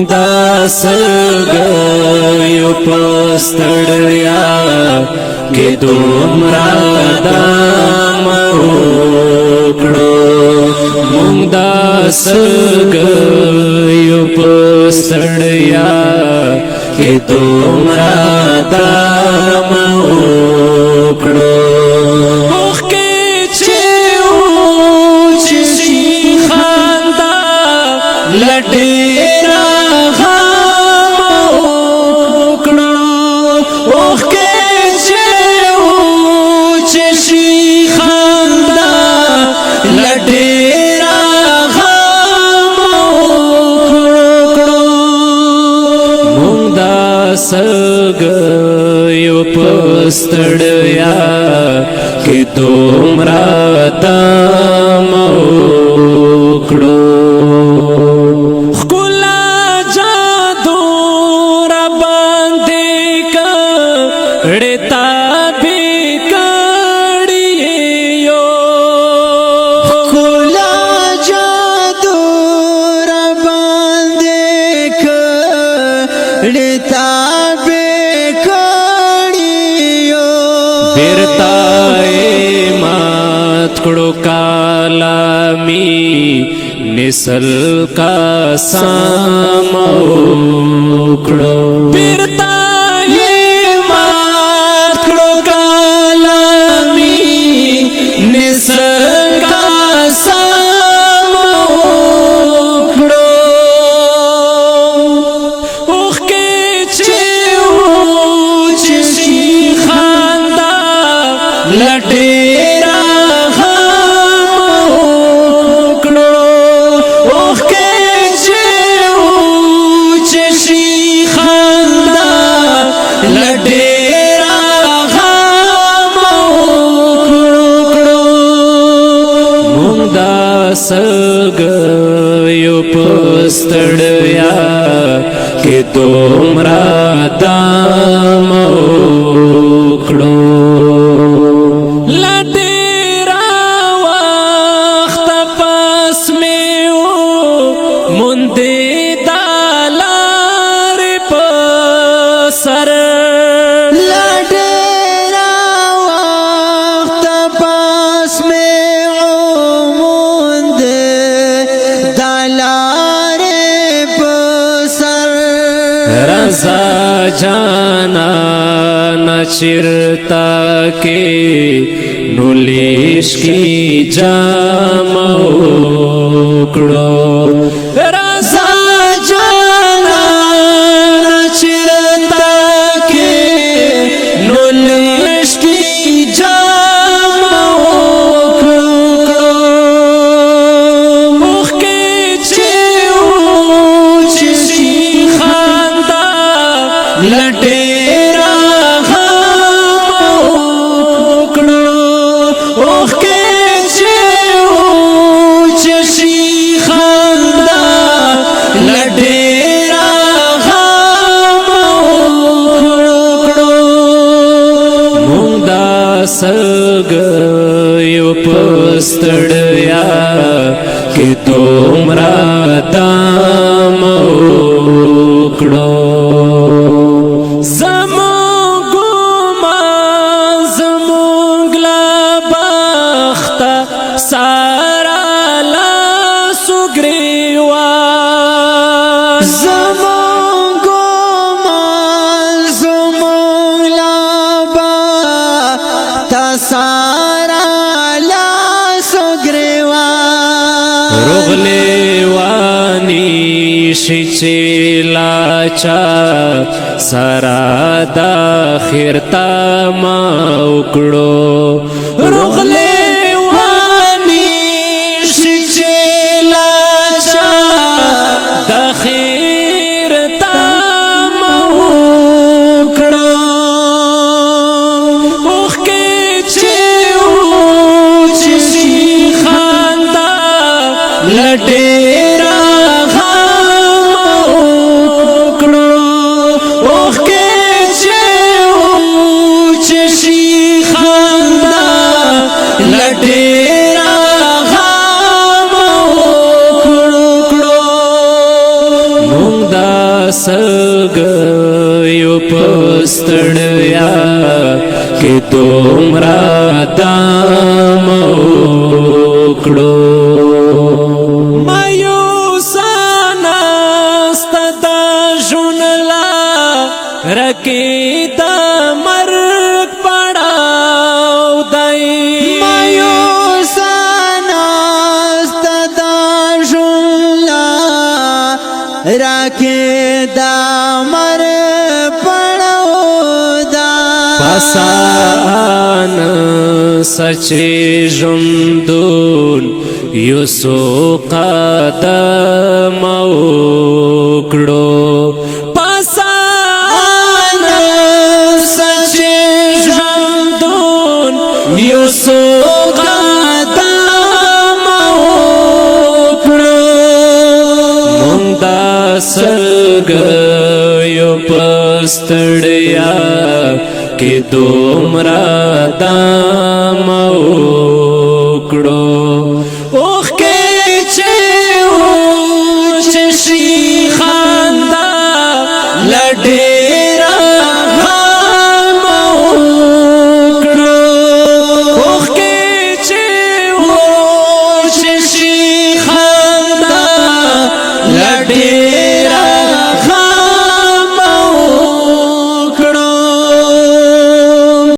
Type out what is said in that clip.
مونږ دا سګیو پستړیا کې دومره دام وکړو مونږ دا سګیو پستړیا کې دومره دام وکړو لډیرا غم وکړو اوخ کې چې شي خندا لډیرا غم وکړو مونږ دا سګیو پستړیا کې دومره دام وکړو کړو کالامی نسل کا سامو کړو بیرتا یې مات کړو کالامی نسل کا سامو کړو اوخ کې چې شي خندا لډیرا سګیو پستړیا کې دومره دام وکړو لډیرا وخت پس مې مونږ دالار په سر رضا جانا نچرتا کے نولیش کی جام وکړو رضا جانا نچرتا کے نولیش کی جام وکړو مخ کې چې شي لډیرا غم وکړو اوخ کې چې شي خندا لډیرا غم وکړو مونږ دا سګیو پستړیا کې دومره دام وکړو سارا لاس گریوان زمون گمان زمون لابا تا سارا لاس گریوان رغلیوانی شچی لاچا سارا دا خیرتا ما اکڑو رغلی لډیرا غم وکړو اوخ کې چې شي خندا سګیو پستړیا کې دومره دام وکړو مایوسانه ستدا ژوندلا رکی د مرګ پړاو دی مایوسانه ستدا ژوندلا رکی د مرګ پړاو دی پسان سچې ژوندون یوسو قدم وکړو پسان سچې ژوندون یوسو قدم وکړو مونږ سګیو پستړیا کې دومره دام وکړو